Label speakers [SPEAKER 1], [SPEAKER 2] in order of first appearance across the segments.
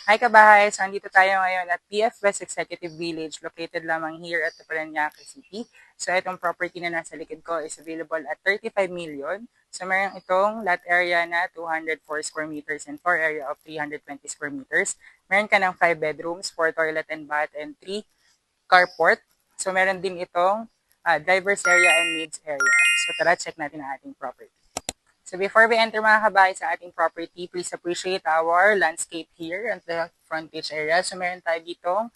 [SPEAKER 1] Hi kabahay! So, andito tayo ngayon at PF West Executive Village, located lamang here at Parañaque City. So, itong property na nasa likod ko is available at 35 million. So, meron itong lot area na 204 square meters and floor area of 320 square meters. Meron ka ng 5 bedrooms, 4 toilet and bath, and 3 carport. So, meron din itong driver's area and maids area. So, tara, check natin ang ating property. So before we enter mga kabahay sa ating property, please appreciate our landscape here at the frontage area. So meron tayo ditong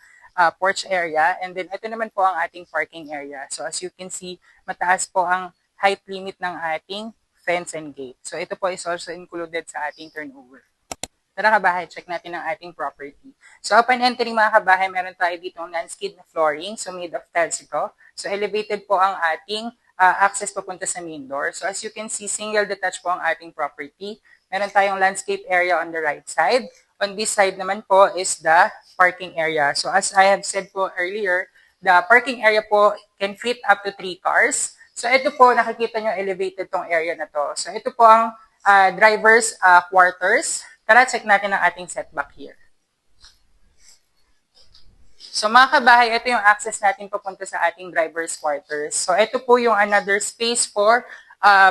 [SPEAKER 1] porch area, and then ito naman po ang ating parking area. So as you can see, mataas po ang height limit ng ating fence and gate. So ito po is also included sa ating turnover. Tara kabahay, check natin ang ating property. So upon entering mga kabahay, meron tayo ditong non-skid na flooring. So made of tiles ito. So elevated po ang ating access papunta sa main door. So as you can see, single detached po ang ating property. Meron tayong landscape area on the right side. On this side naman po is the parking area. So as I have said po earlier, the parking area po can fit up to 3 cars. So ito po, nakikita nyo elevated tong area na to. So ito po ang driver's quarters. Tara, check natin ang ating setback here. So mga kabahay, ito yung access natin papunta sa ating driver's quarters. So ito po yung another space for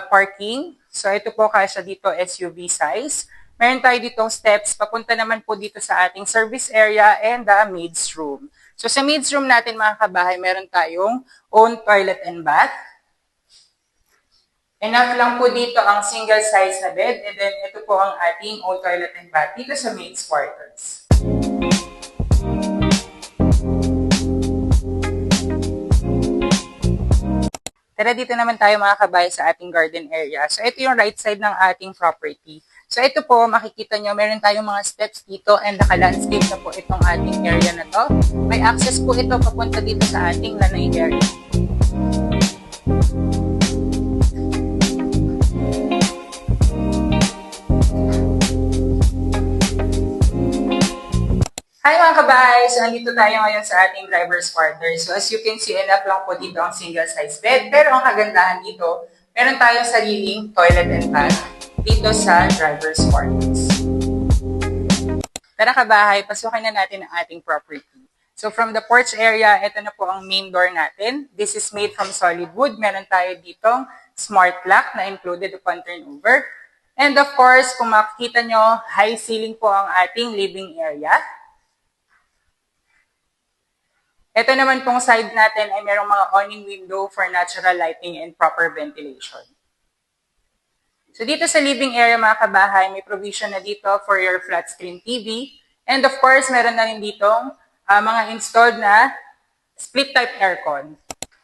[SPEAKER 1] parking. So ito po kasya dito SUV size. Meron tayo ditong steps papunta naman po dito sa ating service area and the maid's room. So sa maid's room natin mga kabahay, meron tayong own toilet and bath. Enough lang po dito ang single size na bed, and then ito po ang ating own toilet and bath dito sa maid's quarters. Tara, dito naman tayo mga kabay sa ating garden area. So ito yung right side ng ating property. So ito po, makikita nyo, meron tayong mga steps dito and naka-landscape na po itong ating area na to. May access po ito papunta dito sa ating lanay area. Hi mga kabay! So, andito tayo ngayon sa ating driver's quarters. So, as you can see, enough lang po dito ang single size bed. Pero ang kagandahan dito, meron tayong sariling toilet and bath dito sa driver's quarters. Tara kabahay, pasukin na natin ang ating property. So, from the porch area, ito na po ang main door natin. This is made from solid wood. Meron tayo ditong smart lock na included upon turnover. And of course, kung makikita nyo, high ceiling po ang ating living area. Ito naman pong side natin ay merong mga awning window for natural lighting and proper ventilation. So dito sa living area mga kabahay, may provision na dito for your flat screen TV. And of course, meron na rin ditong mga installed na split type aircon.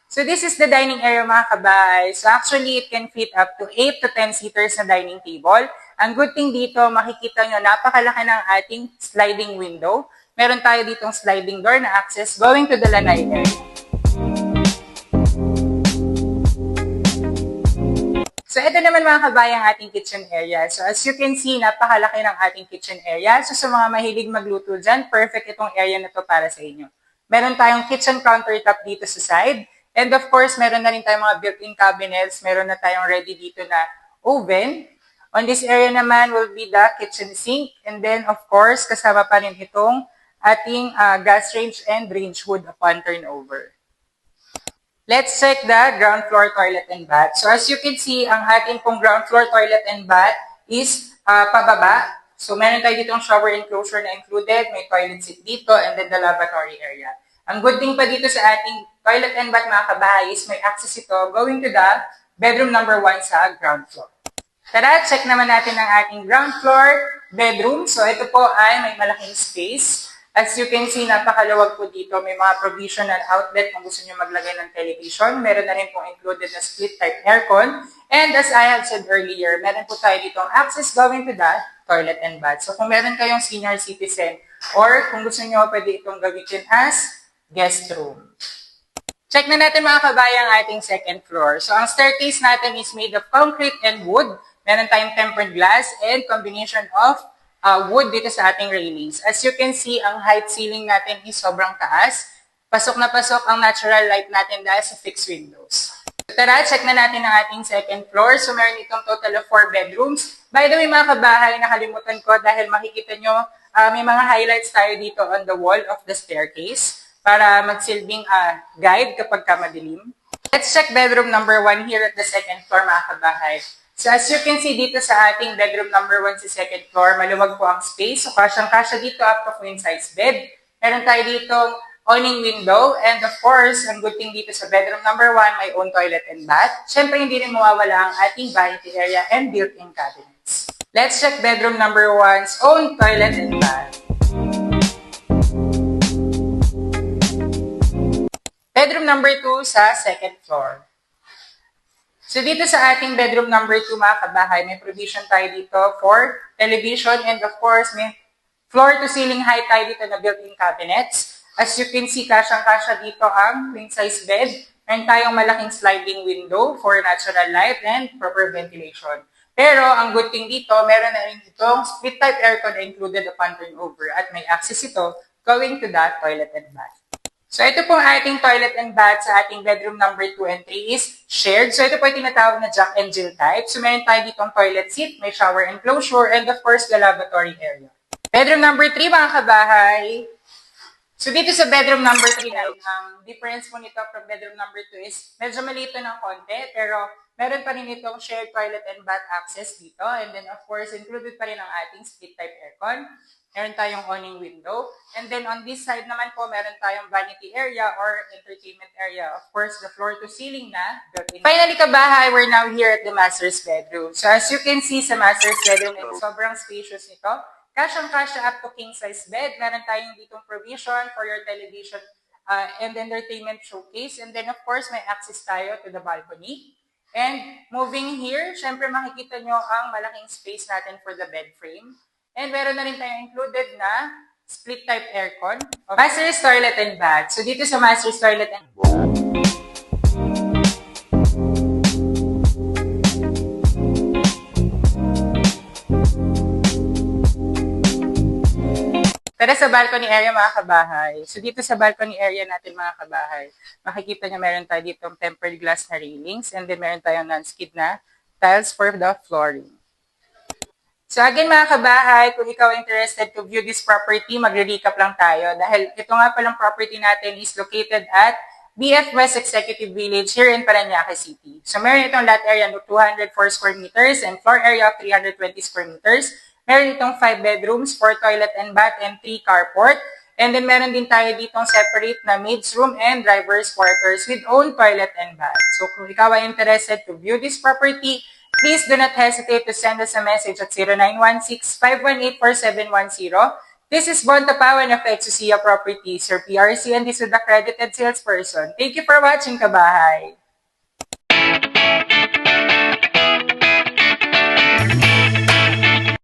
[SPEAKER 1] So this is the dining area mga kabahay. So actually, it can fit up to 8 to 10 seaters na dining table. Ang good thing dito, makikita nyo, napakalaki ng ating sliding window. Meron tayo ditong sliding door na access going to the lanay area. So ito naman mga kabayan ang ating kitchen area. So as you can see, napakalaki ng ating kitchen area. So sa mga mahilig magluto dyan, perfect itong area na to para sa inyo. Meron tayong kitchen countertop dito sa side. And of course, meron na rin tayong mga built-in cabinets. Meron na tayong ready dito na oven. On this area naman will be the kitchen sink. And then of course, kasama pa rin itong ating gas range and range hood upon turnover. Let's check the ground floor toilet and bath. So as you can see, ang ating pong ground floor toilet and bath is pababa. So meron tayo ditong shower enclosure na included, may toilet seat dito, and then the lavatory area. Ang good thing pa dito sa ating toilet and bath mga kabahay is may access ito going to the bedroom number 1 sa ground floor. Tara, check naman natin ang ating ground floor bedroom. So ito po ay may malaking space. As you can see, napakalawag po dito. May mga provisional outlet kung gusto nyo maglagay ng television. Meron na rin pong included na split type aircon. And as I have said earlier, meron po tayo dito ang access going to the toilet and bath. So kung meron kayong senior citizen or kung gusto nyo, pwede itong gamitin as guest room. Check na natin mga kabayan ang ating second floor. So ang staircase natin is made of concrete and wood. Meron tayong tempered glass and combination of wood dito sa ating railings. As you can see, ang height ceiling natin is sobrang taas. Pasok na pasok ang natural light natin dahil sa fixed windows. Tara, check na natin ang ating second floor. So meron itong total of 4 bedrooms. By the way mga kabahay, nakalimutan ko dahil makikita nyo may mga highlights tayo dito on the wall of the staircase para magsilbing guide kapag madilim. Let's check bedroom number 1 here at the second floor, mga kabahay. So as you can see dito sa ating bedroom number 1 sa second floor, maluwag po ang space. So kasyang-kasya dito up to queen size bed. Meron tayo dito awning window. And of course, ang good thing dito sa bedroom number 1, may own toilet and bath. Siyempre, hindi rin mawawala ang ating vanity area and built-in cabinets. Let's check bedroom number 1's own toilet and bath. Bedroom number 2 sa second floor. So dito sa ating bedroom number 2, mga kabahay, may provision tayo dito for television and of course, may floor-to-ceiling height tayo dito na built-in cabinets. As you can see, kasyang-kasya dito ang queen-size bed. Meron tayong malaking sliding window for natural light and proper ventilation. Pero ang good thing dito, meron na rin itong split-type aircon na included upon turnover at may access ito going to that toilet and bath. So ito pong ating toilet and bath sa ating bedroom number 2 and 3 is shared. So ito po yung tinatawag na Jack and Jill type. So meron tayo ditong toilet seat, may shower enclosure, and of course, the lavatory area. Bedroom number 3, mga kabahay. So dito sa bedroom number 3 na ang difference po nito from bedroom number 2 is medyo malito ng konti, pero meron pa rin itong shared toilet and bath access dito. And then of course, included pa rin ang ating split type aircon. Meron tayong awning window. And then on this side naman po, meron tayong vanity area or entertainment area. Of course, the floor to ceiling na built-in. Finally, kabahay, we're now here at the master's bedroom. So as you can see sa master's bedroom, sobrang spacious nito. Kasyang-kasya up to king-size bed. Meron tayong ditong provision for your television and entertainment showcase. And then, of course, may access tayo to the balcony. And moving here, syempre makikita nyo ang malaking space natin for the bed frame. And meron na rin tayong included na split-type aircon. Master's toilet and bath. So dito sa master's toilet and bath, tara sa balcony area, mga kabahay. So dito sa balcony area natin, mga kabahay, makikita nyo meron tayo ditong tempered glass na railings and then meron tayong non-skid na tiles for the flooring. So again, mga kabahay, kung ikaw interested to view this property, magre-recap lang tayo dahil ito nga palang property natin is located at BF West Executive Village here in Parañaque City. So meron itong lot area ng 204 square meters and floor area of 320 square meters. Meron itong 5 bedrooms, 4 toilet and bath, and 3 carport. And then meron din tayo ditong separate na maid's room and driver's quarters with own toilet and bath. So kung ikaw ay interested to view this property, please do not hesitate to send us a message at 0916-518-4710. This is Bon Tapawan of Exosia Properties, your PRC, and this is the accredited salesperson. Thank you for watching, kabahay!